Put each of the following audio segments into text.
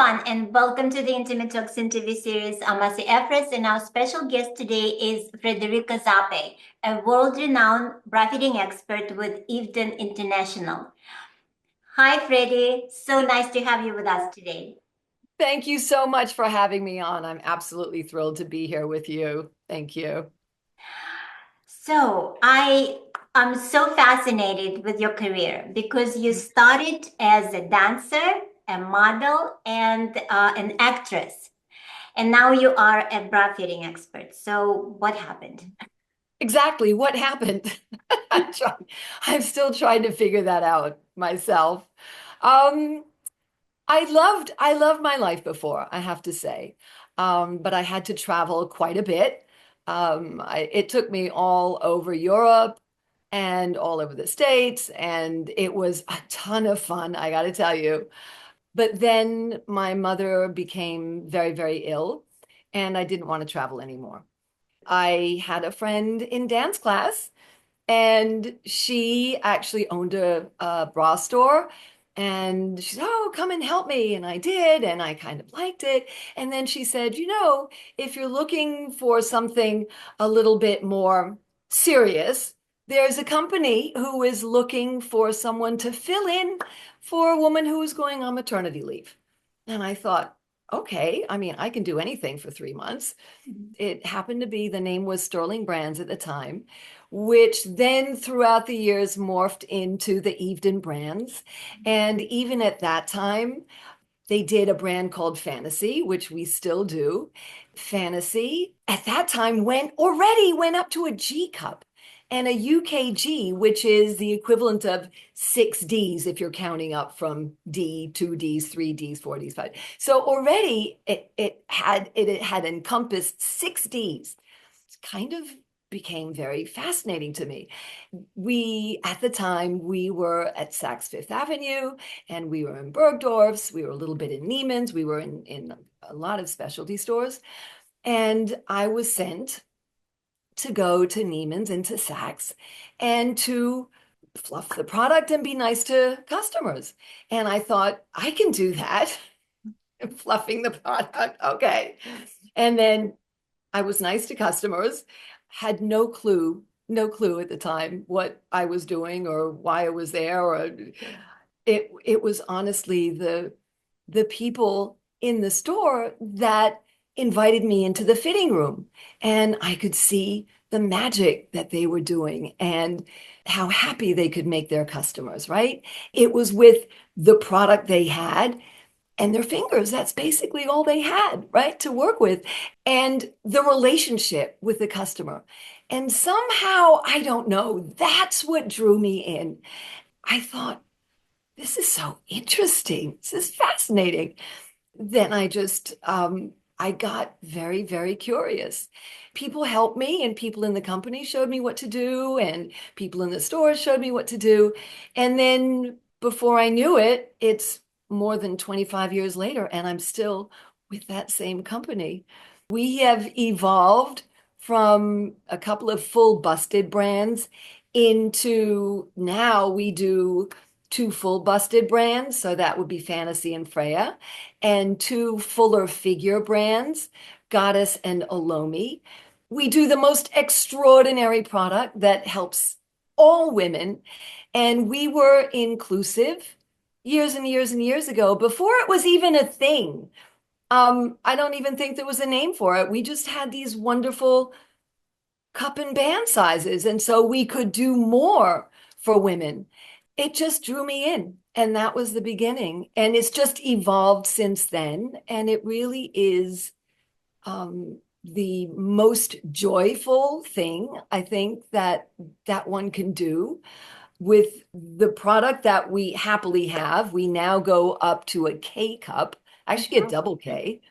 everyone, and welcome to the Intimate Talks in TV series. I'm Asi Efros, and our special guest today is Frederika Zappe, a world-renowned breastfeeding expert with Evedon International. Hi, Freddie. So nice to have you with us today. Thank you so much for having me on. I'm absolutely thrilled to be here with you. Thank you. So I am so fascinated with your career because you started as a dancer, a model, and an actress. And now you are a breastfeeding expert. So what happened? Exactly what happened? I'm still trying to figure that out myself. Um, I loved my life before, I have to say. But I had to travel quite a bit. It took me all over Europe and all over the States, and it was a ton of fun, I got to tell you. But then my mother became very, very ill, and I didn't want to travel anymore. I had a friend in dance class, and she actually owned a bra store. And she said, "Oh, come and help me." And I did, and I kind of liked it. And then she said, if you're looking for something a little bit more serious, there's a company who is looking for someone to fill in for a woman who is going on maternity leave. And I thought, okay, I mean, I can do anything for 3 months. It happened to be the name was Sterling Brands at the time, which then throughout the years morphed into the Evedon Brands. And even at that time, they did a brand called Fantasy, which we still do. Fantasy at that time went up to a G cup and a UKG, which is the equivalent of 6 Ds if you're counting up from D, 2 Ds, 3 Ds, 4 Ds, 5. So already it had encompassed 6 Ds. It kind of became very fascinating to me. At the time, we were at Saks Fifth Avenue, and we were in Bergdorf's, we were a little bit in Neiman's, we were in a lot of specialty stores. And I was sent to go to Neiman's and to Saks and to fluff the product and be nice to customers. And I thought, I can do that. Fluffing the product. Okay. And then I was nice to customers, had no clue at the time what I was doing or why I was there, or it was honestly the people in the store that invited me into the fitting room, and I could see the magic that they were doing and how happy they could make their customers, right? It was with the product they had and their fingers. That's basically all they had, right, to work with, and the relationship with the customer. And somehow, I don't know, that's what drew me in. I thought, this is so interesting. This is fascinating. Then I got very, very curious. People helped me, and people in the company showed me what to do, and people in the stores showed me what to do. And then before I knew it, it's more than 25 years later, and I'm still with that same company. We have evolved from a couple of full busted brands into now we do two full busted brands. So that would be Fantasy and Freya, and two fuller figure brands, Goddess and Olomi. We do the most extraordinary product that helps all women. And we were inclusive years and years and years ago, before it was even a thing. I don't even think there was a name for it. We just had these wonderful cup and band sizes. And so we could do more for women. It just drew me in. And that was the beginning. And it's just evolved since then. And it really is the most joyful thing I think that one can do with the product that we happily have. We now go up to a K cup, actually a double K.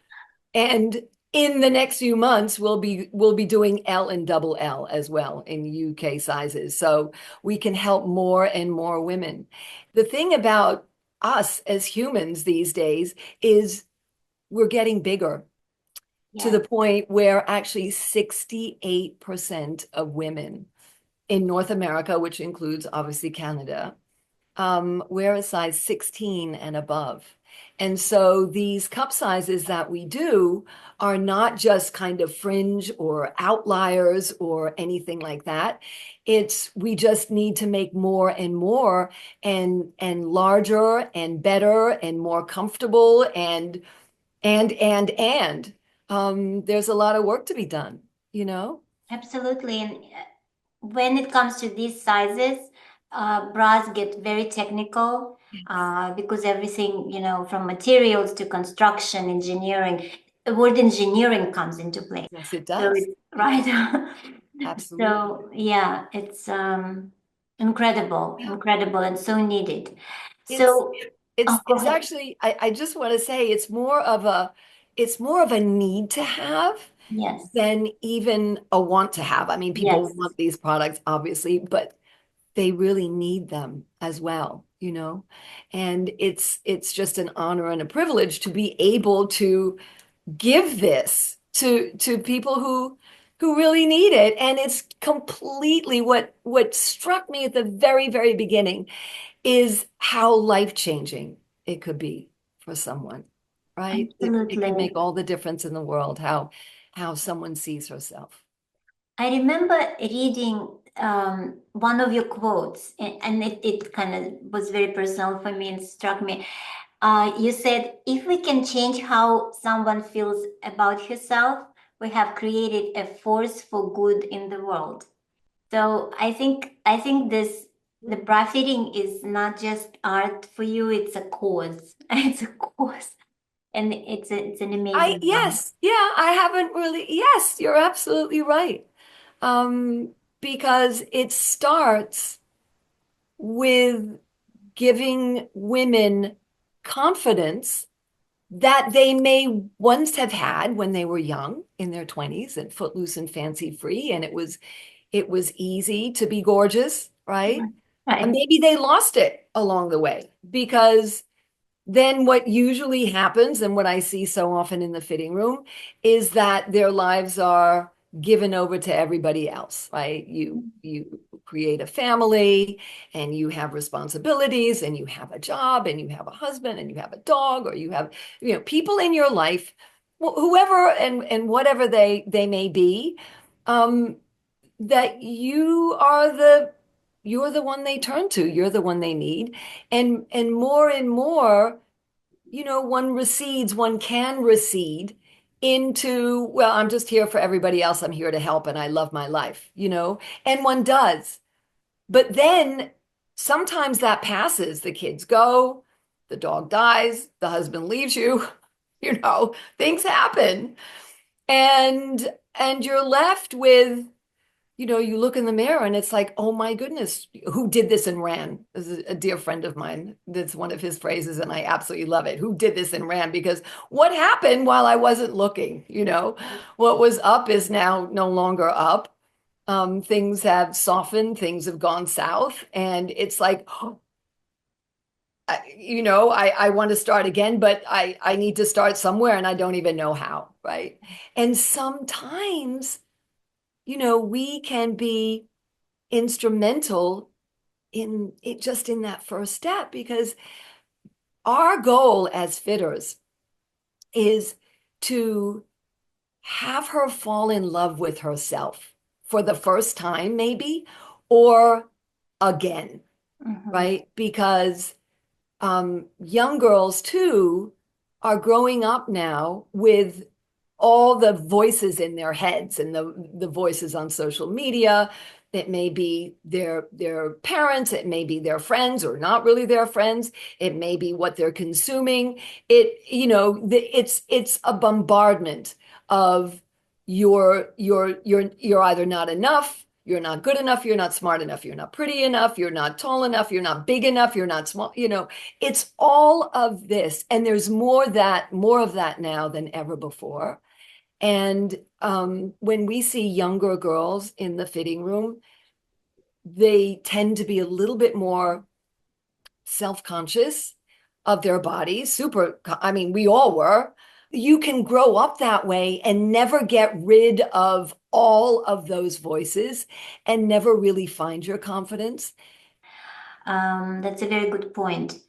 And in the next few months, we'll be doing L and double L as well in UK sizes. So we can help more and more women. The thing about us as humans these days is we're getting bigger to the Yes. point where actually 68% of women in North America, which includes obviously Canada, wear a size 16 and above. And so these cup sizes that we do are not just kind of fringe or outliers or anything like that. It's we just need to make more and more and larger and better and more comfortable and there's a lot of work to be done, you know? Absolutely. And when it comes to these sizes, bras get very technical because everything, from materials to construction, engineering, the word engineering comes into play. Yes, it So does. it's It right. does. Absolutely. So yeah, it's incredible, Yeah. incredible, and so needed. It's So, oh, go it's ahead. actually I just want to say it's more of a need to have Yes, than even a want to have. I mean, people yes. want these products, obviously, but they really need them as well, you know? And it's just an honor and a privilege to be able to give this to people who really need it. And it's completely what struck me at the very, very beginning is how life-changing it could be for someone, right? It could Absolutely. make all the difference in the world, how someone sees herself. I remember reading one of your quotes, and it kind of was very personal for me and struck me. You said, if we can change how someone feels about herself, we have created a force for good in the world. So I think the bra-fitting is not just art for you, it's a cause. It's a cause. And it's an I amazing one. yes, yeah, I haven't really, yes, you're absolutely right. Because it starts with giving women confidence that they may once have had when they were young in their 20s and footloose and fancy free, and it was easy to be gorgeous, right? And Right. maybe they lost it along the way because then what usually happens, and what I see so often in the fitting room, is that their lives are given over to everybody else, right? You create a family and you have responsibilities and you have a job and you have a husband and you have a dog or you have, people in your life, whoever and whatever they may be, um, that you're the one they turn to, you're the one they need. And more, one can recede into, well, I'm just here for everybody else. I'm here to help and I love my life, and one does. But then sometimes that passes. The kids go, the dog dies, the husband leaves you, things happen. And you're left with, you look in the mirror and it's like, oh my goodness, who did this and ran? This is a dear friend of mine. That's one of his phrases, and I absolutely love it. Who did this and ran? Because what happened while I wasn't looking? What was up is now no longer up. Things have softened, things have gone south, and it's like, I want to start again, but I need to start somewhere and I don't even know how, right? And sometimes, we can be instrumental in it, just in that first step, because our goal as fitters is to have her fall in love with herself for the first time, maybe, or again, Mhm. right? Because young girls too are growing up now with all the voices in their heads and the voices on social media. It may be their parents, it may be their friends or not really their friends. It may be what they're consuming. It's a bombardment of you're either not enough, you're not good enough, you're not smart enough, you're not pretty enough, you're not tall enough, you're not big enough, you're not small, it's all of this. And there's more of that now than ever before. And when we see younger girls in the fitting room, they tend to be a little bit more self-conscious of their bodies. I mean, we all were. You can grow up that way and never get rid of all of those voices and never really find your confidence. That's a very good point.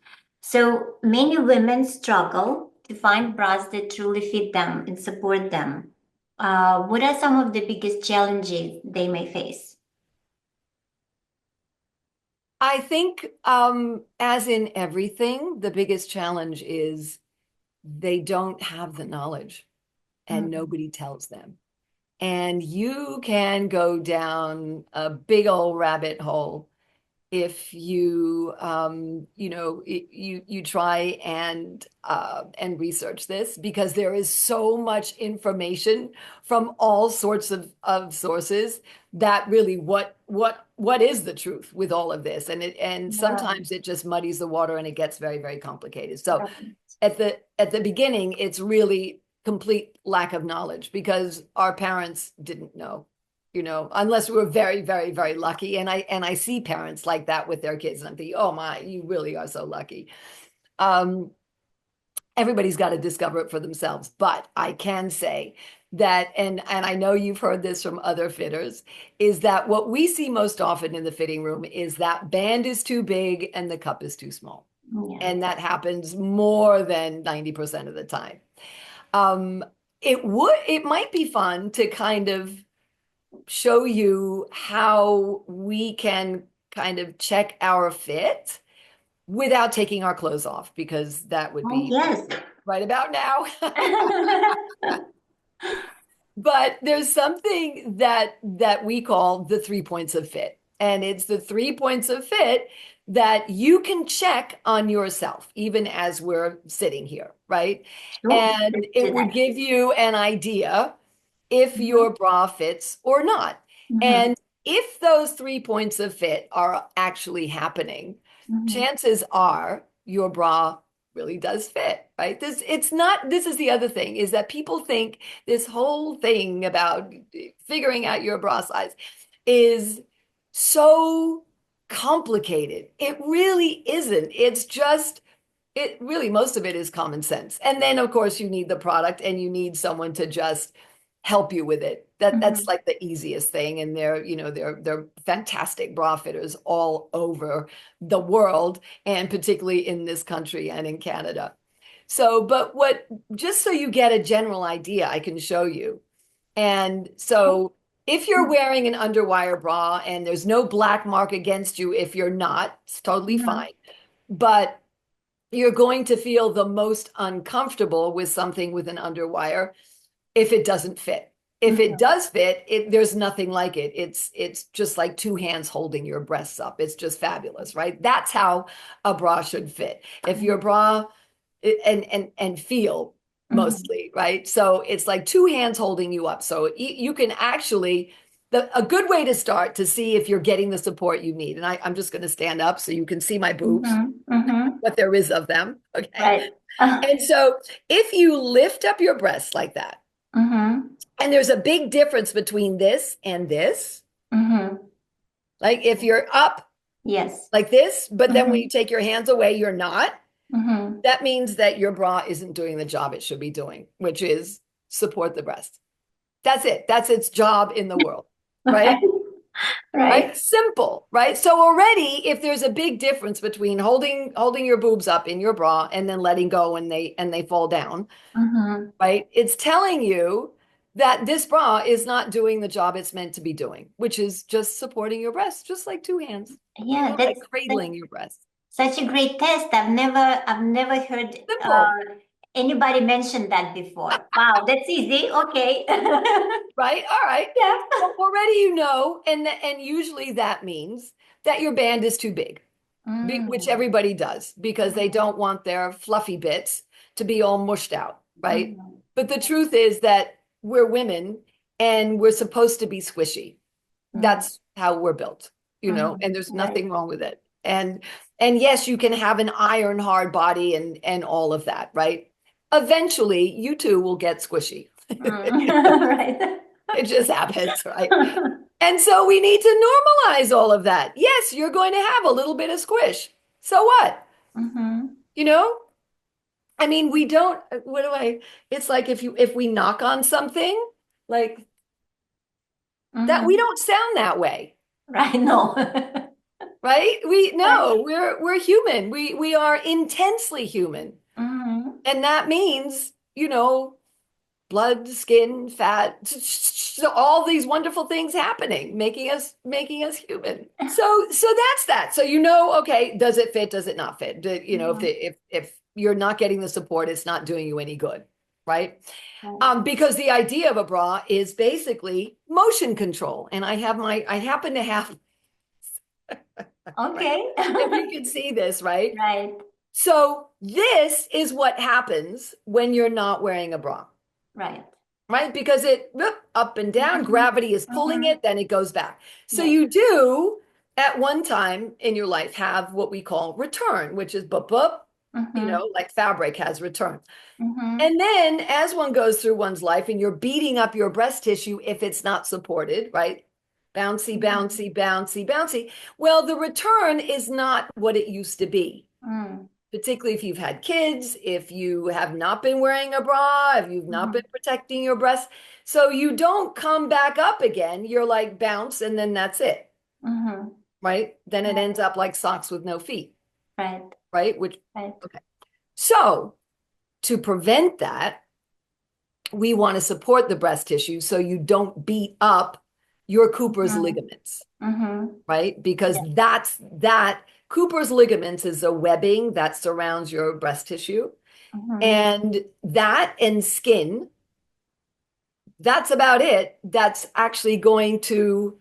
So many women struggle to find bras that truly fit them and support them. What are some of the biggest challenges they may face? I think, as in everything, the biggest challenge is they don't have the knowledge and Mhm. nobody tells them. And you can go down a big old rabbit hole if you try and research this, because there is so much information from all sorts of sources that really what is the truth with all of this, and Yeah. sometimes it just muddies the water and it gets very, very complicated. So Right. at the beginning, it's really complete lack of knowledge because our parents didn't know, unless we were very, very, very lucky. And I see parents like that with their kids, and I'm thinking, oh my, you really are so lucky. Um, Everybody's got to discover it for themselves. But I can say that, and I know you've heard this from other fitters, is that what we see most often in the fitting room is that band is too big and the cup is too small. Yeah. And that happens more than 90% of the time. Um, it might be fun to kind of show you how we can kind of check our fit without taking our clothes off, because that would Oh, be yes. right about now. But there's something that we call the 3 points of fit. And it's the 3 points of fit that you can check on yourself, even as we're sitting here, right? Sure. And Let's do it would that. give you an idea if Mm-hmm. your bra fits or not. Mm-hmm. And if those 3 points of fit are actually happening, Mm-hmm. chances are your bra really does fit, right? This is the other thing, is that people think this whole thing about figuring out your bra size is so complicated. It really isn't. It's just, it really, most of it is common sense. And then, of course, you need the product and you need someone to just help you with it. That's Mm-hmm. like the easiest thing. And they're fantastic bra fitters all over the world, and particularly in this country and in Canada. So, but just so you get a general idea, I can show you. And so if you're wearing an underwire bra and there's no black mark against you, if you're not, it's totally Mm-hmm. fine. But you're going to feel the most uncomfortable with something with an underwire if it doesn't fit. If it Mm-hmm. does fit, there's nothing like it. It's just like two hands holding your breasts up. It's just fabulous, right? That's how a bra should fit. If your bra and feel Mm-hmm. mostly, right? So it's like two hands holding you up. So you can actually, a good way to start to see if you're getting the support you need. And I'm just going to stand up so you can see my boobs, Mm-hmm. Mm-hmm. what there is of them. Okay. Right. Uh, And so if you lift up your breasts like that, mm-hmm. and there's a big difference between this and this, Mm-hmm. like if you're up Yes. like this, but then when Mm-hmm. you take your hands away, you're not, Mm-hmm. that means that your bra isn't doing the job it should be doing, which is support the breast. That's it. That's its job in the world, right? Right. Right? Right. Simple, right? So already, if there's a big difference between holding your boobs up in your bra and then letting go and they fall down, Mm-hmm. right? It's telling you that this bra is not doing the job it's meant to be doing, which is just supporting your breast, just like two hands, Yeah, like that's cradling your breast. such a great test. I've never heard Simple, anybody mention that before. Wow, that's easy. Okay. right? All right. Yeah. Well, already you know, and usually that means that your band is too big, which Mm. everybody does because they don't want their fluffy bits to be all mushed out, right? Mhm. But the truth is that we're women and we're supposed to be squishy. Mm. That's how we're built, and Mhm. there's Right. nothing wrong with it. And yes, you can have an iron hard body and all of that, right? Eventually, you too will get squishy. Mm. Right. It just happens, right? And so we need to normalize all of that. Yes, you're going to have a little bit of squish. So what? Mm-hmm. You know? I mean, we don't, it's like if we knock on something like that, we Mm-hmm. don't sound that way. Right. No. right? Right. We're human. We are intensely human. Mm-hmm. And that means, blood, skin, fat, all these wonderful things happening, making us human. So that's that. So okay, does it fit? Does it not fit? Mm-hmm. If you're not getting the support, it's not doing you any good, right? Right. Because the idea of a bra is basically motion control, and I happen to have right. Okay. If you can see this, right? Right. So this is what happens when you're not wearing a bra. Right. Right? Because it up and down, Mm-hmm. gravity is pulling Mm-hmm. it, then it goes back. So Yes. you do at one time in your life have what we call return, which is bup bup, Mm-hmm. like fabric has return. Mm-hmm. And then as one goes through one's life and you're beating up your breast tissue if it's not supported, right? Bouncy, Mm-hmm. bouncy, bouncy, bouncy. Well, the return is not what it used to be, Mm. particularly if you've had kids, if you have not been wearing a bra, if you've not Mm-hmm. been protecting your breasts. So you don't come back up again. You're like bounce and then that's it, Mm-hmm. right? Then it Right. ends up like socks with no feet, Right. right? Which, Right. okay. So to prevent that, we want to support the breast tissue so you don't beat up your Cooper's Mm-hmm. ligaments, Mm-hmm. right? Because Yes. that Cooper's ligaments is a webbing that surrounds your breast tissue. Mm-hmm. And that and skin, that's about it. That's actually going to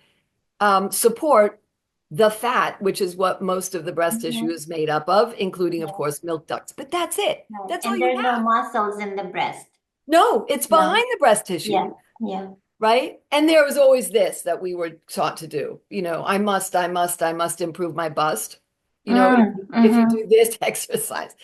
support the fat, which is what most of the breast tissue Mm-hmm. is made up of, including, of Yes. course, milk ducts. But that's it. Right. That's all And you there are no have. muscles in the breast. No, it's No. behind the breast tissue. Yeah. Yeah. Right? And there was always this that we were taught to do. I must improve my bust. Mm. If you Mm-hmm. do this exercise,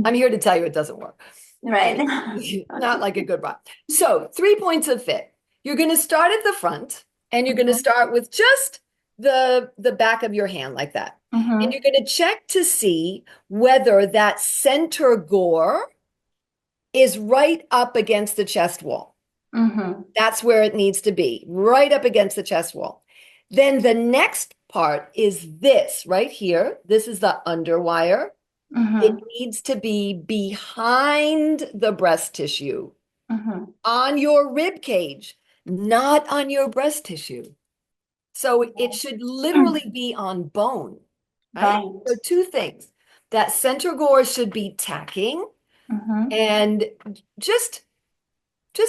I'm here to tell you it doesn't work. Right. And not like a good bra. So 3 points of fit. You're going to start at the front and you're going to Mm-hmm. start with just the back of your hand like that. And Mm-hmm. you're going to check to see whether that center gore is right up against the chest wall. Mm-hmm. That's where it needs to be, right up against the chest wall. Then the next part is this right here. This is the underwire. It Mm-hmm. needs to be behind the breast tissue, Mm-hmm. on your rib cage, not on your breast tissue. So it should literally be on bone, right? Right. So two things. That center gore should be tacking Mm-hmm. and just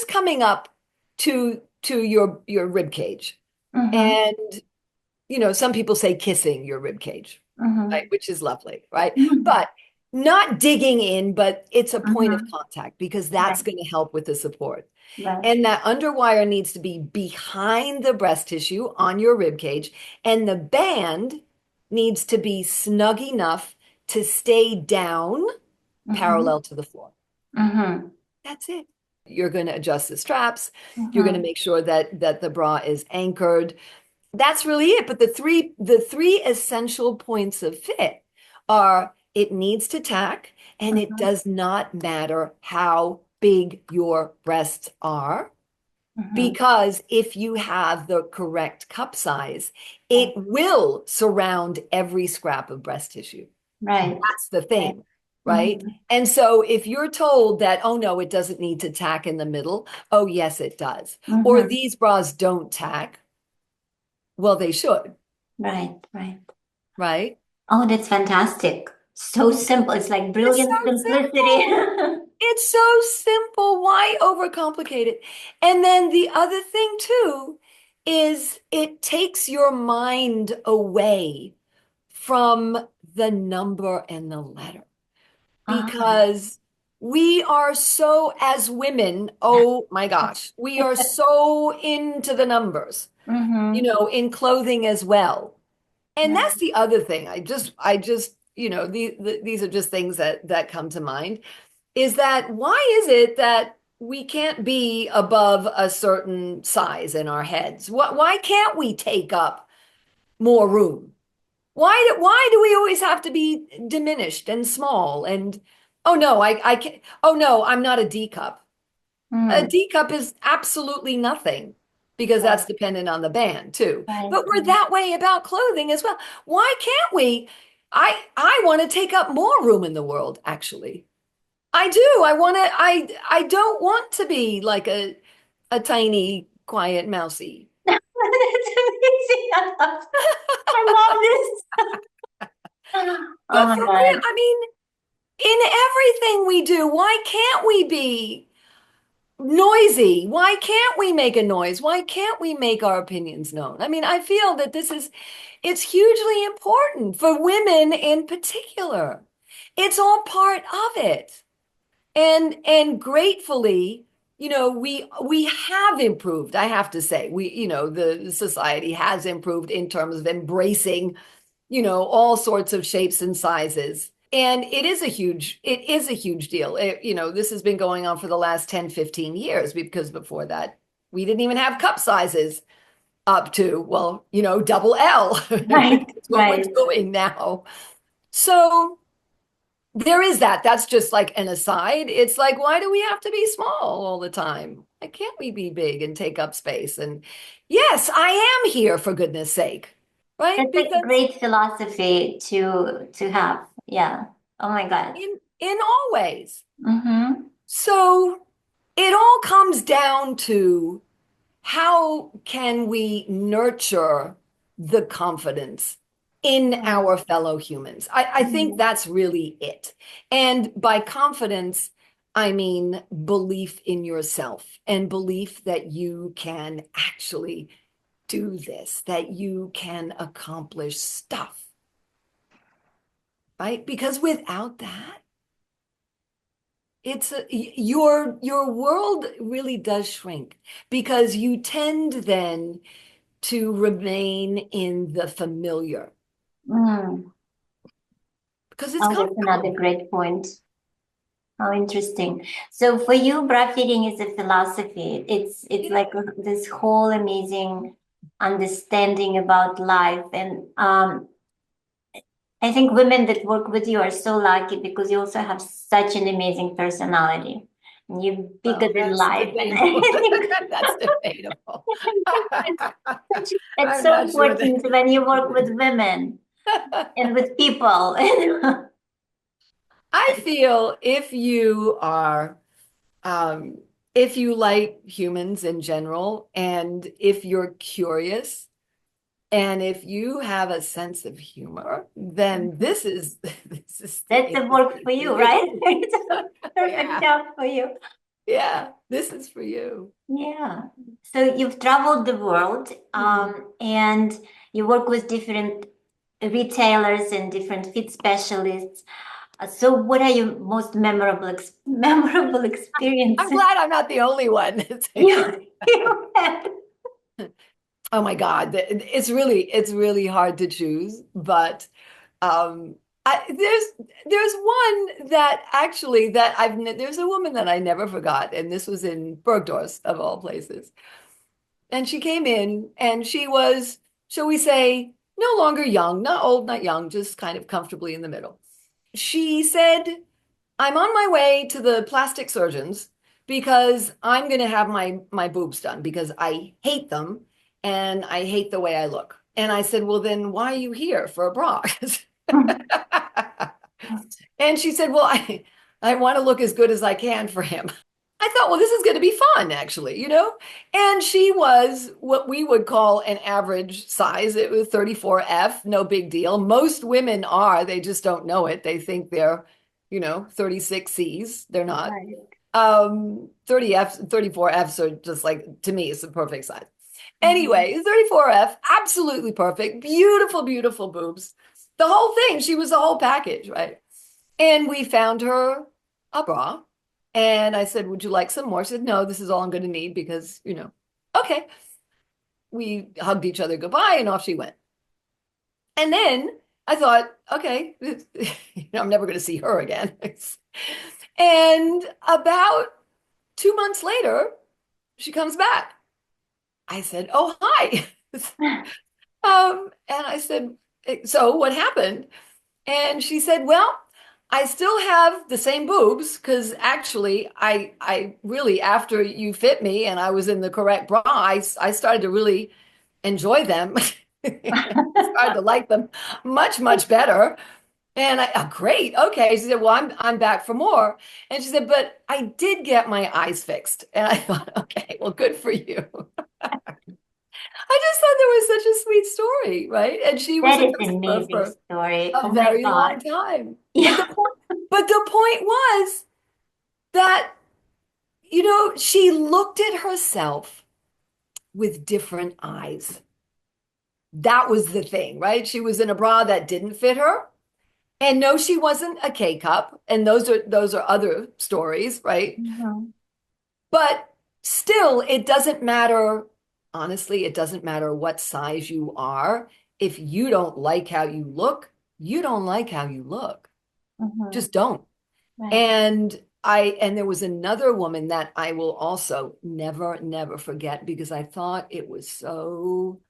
coming up to your rib cage. Mm-hmm. And some people say kissing your rib cage, right? Mm-hmm. Which is lovely, right? Mm-hmm. But not digging in, but it's a point of Mm-hmm. contact because that's Right. going to help with the support. Right. And that underwire needs to be behind the breast tissue on your rib cage, and the band needs to be snug enough to stay down Mm-hmm. parallel to the floor. Mm-hmm. That's it. You're going to adjust the straps. You're going to Mm-hmm. make sure that the bra is anchored. That's really it. But the three essential points of fit are it needs to tack, and it Mm-hmm. does not matter how big your breasts are, Mm-hmm. because if you have the correct cup size, it will surround every scrap of breast tissue. Right. That's the Right. thing, right? Mm-hmm. And so if you're told that, oh no, it doesn't need to tack in the middle, oh yes, it does. Or Mm-hmm. these bras don't tack, well, they should, Right. Right. right? Oh, that's fantastic. So simple. It's like It's so brilliant simplicity. simple. It's so simple. Why overcomplicate it? And then the other thing too is it takes your mind away from the number and the letter, Ah. because we are so, as women, oh my gosh, we are so into the numbers, Mm-hmm. in clothing as well. And Yeah. that's the other thing. I just, these are just things that come to mind, is that why is it that we can't be above a certain size in our heads? Why can't we take up more room? Why do we always have to be diminished and small? And oh no, I can't. Oh no, I'm not a D cup. A Mm. D cup is absolutely nothing. because that's dependent on the band too. Right. But we're that way about clothing as well. Why can't we? I want to take up more room in the world, actually. I do. I don't want to be like a tiny, quiet mousy. That's amazing. I love this. Oh But my for real, God. I mean, in everything we do, why can't we be noisy? Why can't we make a noise? Why can't we make our opinions known? I mean, I feel that it's hugely important for women in particular. It's all part of it. And gratefully, we have improved. I have to say, the society has improved in terms of embracing, all sorts of shapes and sizes. And it is a huge deal. This has been going on for the last 10, 15 years, because before that, we didn't even have cup sizes up to, well, double L. Right, That's what we're right. doing now. So there is that. That's just like an aside. It's like, why do we have to be small all the time? Why can't we be big and take up space? And yes, I am here, for goodness sake, right? That's a Because great philosophy to have. Yeah. Oh my God. in all ways. Mm-hmm. So it all comes down to, how can we nurture the confidence in our fellow humans? I think Mm-hmm. that's really it. And by confidence, I mean belief in yourself and belief that you can actually do this, that you can accomplish stuff, right? Because without that, your world really does shrink, because you tend then to remain in the familiar, Mm. because it's Oh, that's another comfortable. great point. How interesting. So for you, bra fitting is a philosophy. It's It like is. this whole amazing understanding about life. And I think women that work with you are so lucky because you also have such an amazing personality. And you're bigger Well, than that's life. And debatable. I think That's debatable. it's I'm so not sure important that. when you work with women and with people. I feel um, if you like humans in general, and if you're curious, and if you have a sense of humor, then this is the That's a work industry for for you, right? you. It's a perfect Yeah, job for you. yeah, this is for you. Yeah. So you've traveled the world, Mhm. and you work with different retailers and different fit specialists. So what are your most memorable I'm experiences glad I'm not the only one. you had? Oh my God, it's really hard to choose, but um, there's one that actually there's a woman that I never forgot, and this was in Bergdorf of all places. And she came in, and she was, shall we say, no longer young, not old, not young, just kind of comfortably in the middle. She said, I'm on my way to the plastic surgeons because I'm going to have my boobs done, because I hate them and I hate the way I look. And I said, well, then why are you here for a bra? And she said, well, I want to look as good as I can for him. I thought, well, this is going to be fun, actually. And she was what we would call an average size. It was 34F, no big deal. Most women are, they just don't know it. They think they're, 36Cs. They're not. Right. 30Fs, 34Fs are just like, to me, it's the perfect size. Mhm. Anyway, 34F, absolutely perfect. Beautiful, beautiful boobs. The whole thing. She was the whole package, right? And we found her a bra. And I said, would you like some more? She said, no, this is all I'm going to need because, okay. We hugged each other goodbye, and off she went. And then I thought, okay, I'm never going to see her again. And about 2 months later, she comes back. I said, oh, hi. And I said, so what happened? And she said, well, I still have the same boobs because actually I really, after you fit me and I was in the correct bra, I started to really enjoy them. Started to like them much, much better. And I, oh, great. Okay. She said, well, I'm back for more. And she said, but I did get my eyes fixed. And I thought, okay, well, good for you. I just thought there was such a sweet story, right? And she was That a is an customer amazing for story. a Oh my very God. long time. Yeah. But the point was that, you know, she looked at herself with different eyes. That was the thing, right? She was in a bra that didn't fit her. And no, she wasn't a K cup. And those are other stories, right? Mhm. But still, it doesn't matter. Honestly, it doesn't matter what size you are. If you don't like how you look, you don't like how you look. Mhm. Just don't. Right. And there was another woman that I will also never, never forget because I thought it was so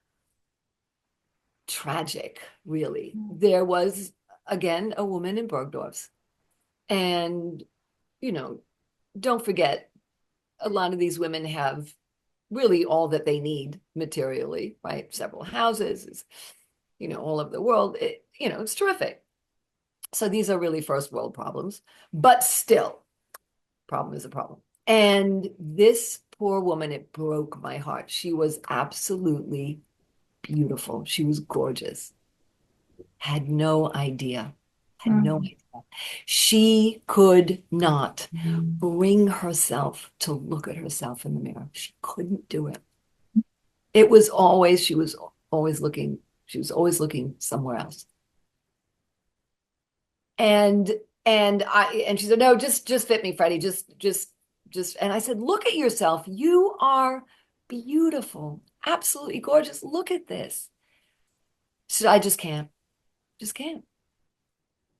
tragic, really. Mm. There was, again, a woman in Bergdorf's. And, you know, don't forget, a lot of these women have really all that they need materially, right? Several houses, all over the world. It's terrific. So these are really first world problems, but still, problem is a problem. And this poor woman, it broke my heart. She was absolutely beautiful. She was gorgeous. Had no idea. Had no Mm. idea. She could not bring herself to look at herself in the mirror. She couldn't do it. She was always looking somewhere else. And and she said, no, just fit me, Freddie. Just and I said, look at yourself. You are beautiful, absolutely gorgeous. Look at this. She said, I just can't.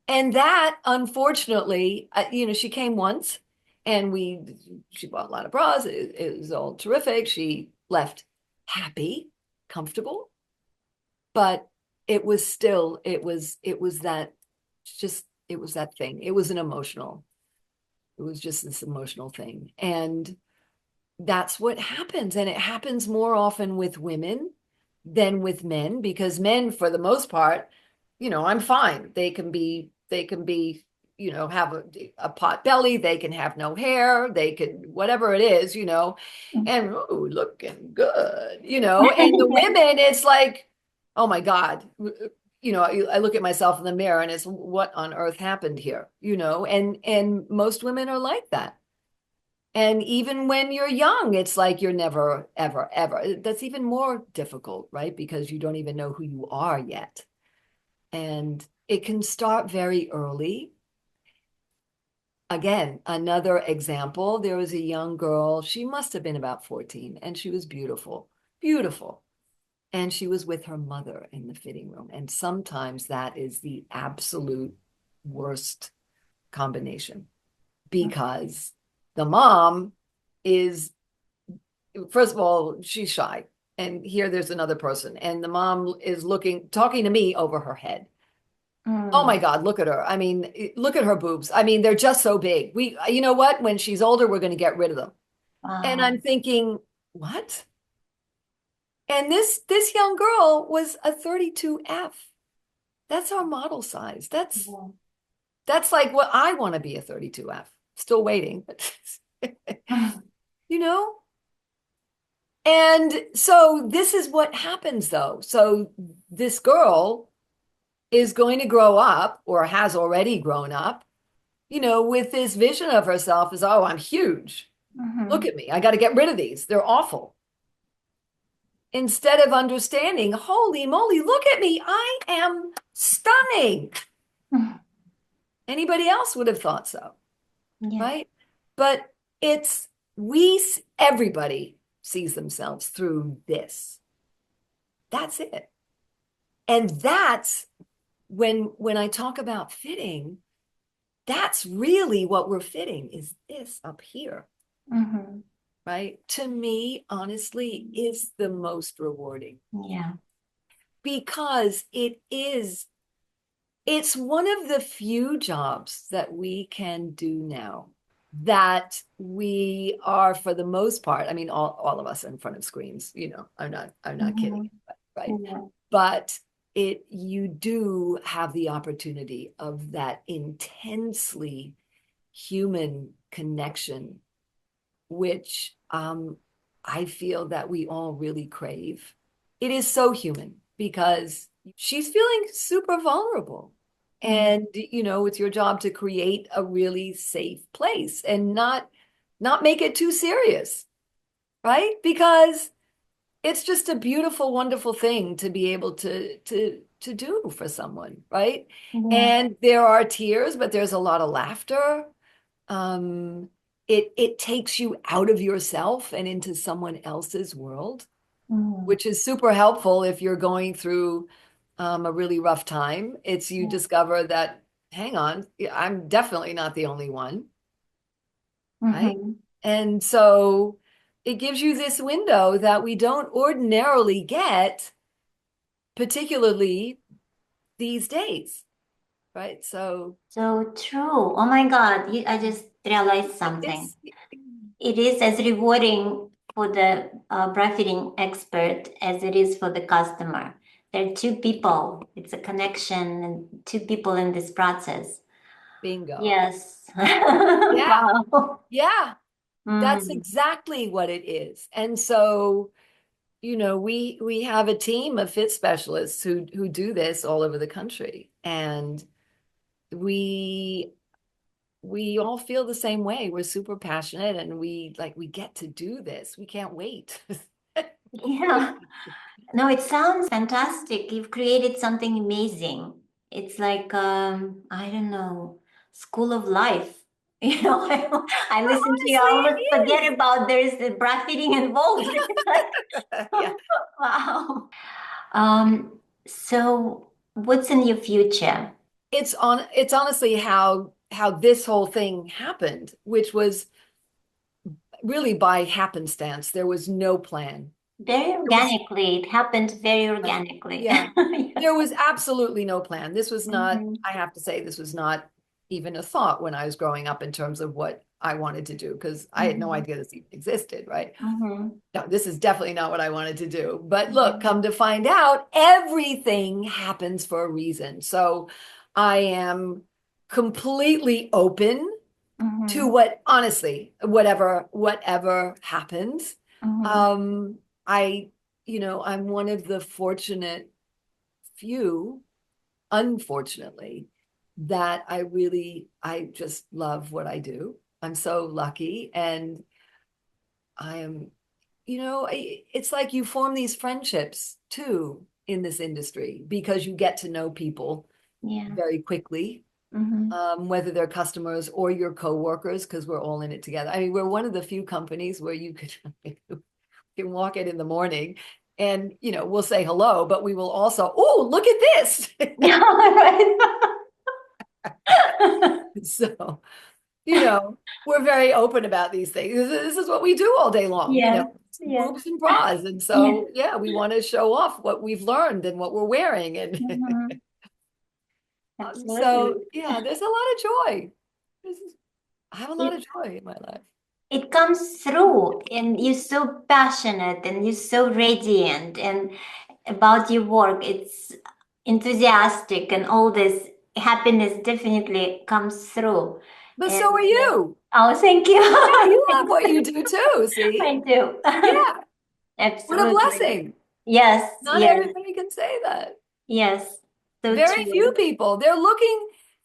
And that, unfortunately, she came once and she bought a lot of bras. It was all terrific. She left happy, comfortable, but it was that thing. It was just this emotional thing. And that's what happens. And it happens more often with women than with men because men, for the most part, I'm fine. They can be, have a pot belly. They can have no hair. They can, whatever it is, and looking good, and the women, it's like, oh my God, I look at myself in the mirror and it's what on earth happened here, and most women are like that. And even when you're young, it's like you're never, ever, ever. That's even more difficult, right? Because you don't even know who you are yet. And it can start very early. Again, another example, there was a young girl, she must have been about 14, and she was beautiful, beautiful. And she was with her mother in the fitting room. And sometimes that is the absolute worst combination because the mom is, first of all, she's shy. And here there's another person. And the mom is talking to me over her head. Oh my Mm. God, look at her. I mean, look at her boobs. I mean, they're just so big. You know what? When she's older, we're going to get rid of them. And Wow. I'm thinking, what? And this young girl was a 32F. That's our model size. Yeah. That's like what I want to be, a 32F. Still waiting, but you know? And so this is what happens though. So this girl is going to grow up or has already grown up, with this vision of herself as, oh, I'm huge. Look Mhm. at me. I got to get rid of these. They're awful. Instead of understanding, holy moly, look at me. I am stunning. Mhm. Anybody else would have thought so, Yeah. right? But everybody sees themselves through this. That's it. And that's when I talk about fitting, that's really what we're fitting is this up here, Mhm. right? To me, honestly, is the most rewarding Yeah. because it's one of the few jobs that we can do now that we are, for the most part, I mean, all of us in front of screens, I'm not kidding, Mhm. right? Yeah. But you do have the opportunity of that intensely human connection, which I feel that we all really crave. It is so human because she's feeling super vulnerable. Mhm. And it's your job to create a really safe place and not make it too serious, right? Because it's just a beautiful, wonderful thing to be able to do for someone, right? Yeah. And there are tears, but there's a lot of laughter. Um, it takes you out of yourself and into someone else's world, Mhm. which is super helpful if you're going through a really rough time. It's you Yeah. discover that, hang on, I'm definitely not the only one, right? Mhm. And so it gives you this window that we don't ordinarily get, particularly these days, right? So So true. Oh my God, I just realized something. it's It is as rewarding for the breastfeeding expert as it is for the customer. There are two people. It's a connection and two people in this process. bingo. Yes. Yeah, Wow. yeah. That's Mm. exactly what it is. And so, we have a team of fit specialists who do this all over the country. And we we all feel the same way. We're super passionate and we get to do this. We can't wait. Yeah. No, it sounds fantastic. You've created something amazing. It's like I don't know, school of life. I listen to you, I Honestly, almost it forget is. about there's the breastfeeding involved. It's like, Yeah. wow. So what's in your future? It's honestly how this whole thing happened, which was really by happenstance. There was no plan. Very There was organically. It happened very Yeah. organically. Yeah. Yeah. There was absolutely no plan. This was not, Mhm. I have to say, this was not even a thought when I was growing up in terms of what I wanted to do, because I had no Mhm. idea this even existed, right? Mhm. No, this is definitely not what I wanted to do. But look, Mhm. come to find out, everything happens for a reason. So I am completely open to Mhm. what, honestly, whatever happens. Mhm. Um, I'm one of the fortunate few, unfortunately, that I just love what I do. I'm so lucky. And I am, it's like you form these friendships too in this industry because you get to know people Yeah. very quickly, Mhm. whether they're customers or your coworkers, because we're all in it together. I mean, we're one of the few companies where you could you can walk in the morning and we'll say hello, but we will also, oh, look at this. Yeah, right. So, we're very open about these things. This is what we do all day long, Yeah, yeah, boobs and bras. And yeah. so, yeah, we want to show off what we've learned and what we're wearing. And Mhm. Absolutely. so, yeah, there's a lot of joy. I have a lot It of joy in my life. it comes through, and you're so passionate, and you're so radiant, and about your work, it's enthusiastic, and all this happiness definitely comes through. But And so are you. oh, thank you. Yeah, you love Thank what you. you do too. See? I do. Yeah. What a Absolutely. blessing. Yes, Not yes, everybody can say that. yes. So Very few true. people. They're looking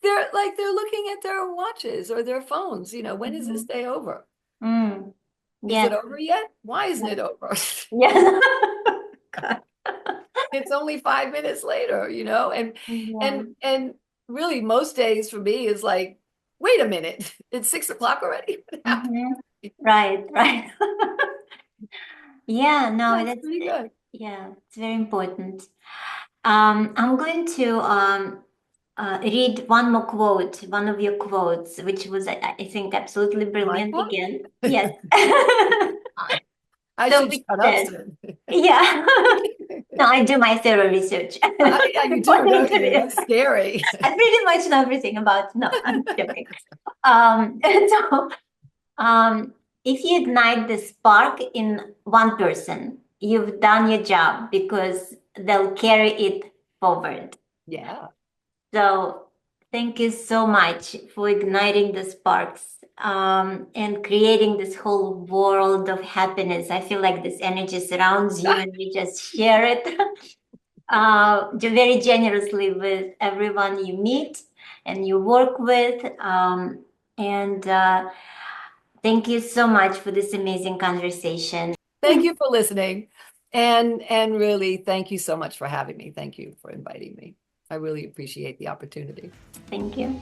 at their watches or their phones. When is this Mhm. day over? Mm. Is Yes. it over yet? Why isn't it over? Yes. God. It's only 5 minutes later, and Yeah. and and really most days for me is like, wait a minute, it's 6 o'clock already. What happened? Mhm. Right, right. Yeah, no, That's that's pretty good. yeah, it's very important. I'm going to read one more quote, one of your quotes, which was, I think, absolutely My brilliant quote? again. Yes. I, I So should it shut up says, soon. yeah. No, I do my thorough research. Yeah, you do, For the don't you? interview. That's scary. I pretty much know everything about. No, I'm joking. And so, if you ignite the spark in one person, you've done your job because they'll carry it forward. Yeah. So, thank you so much for igniting the sparks and creating this whole world of happiness. I feel like this energy surrounds you and you just share it very generously with everyone you meet and you work with. And thank you so much for this amazing conversation. Thank you for listening. And really, thank you so much for having me. Thank you for inviting me. I really appreciate the opportunity. Thank you.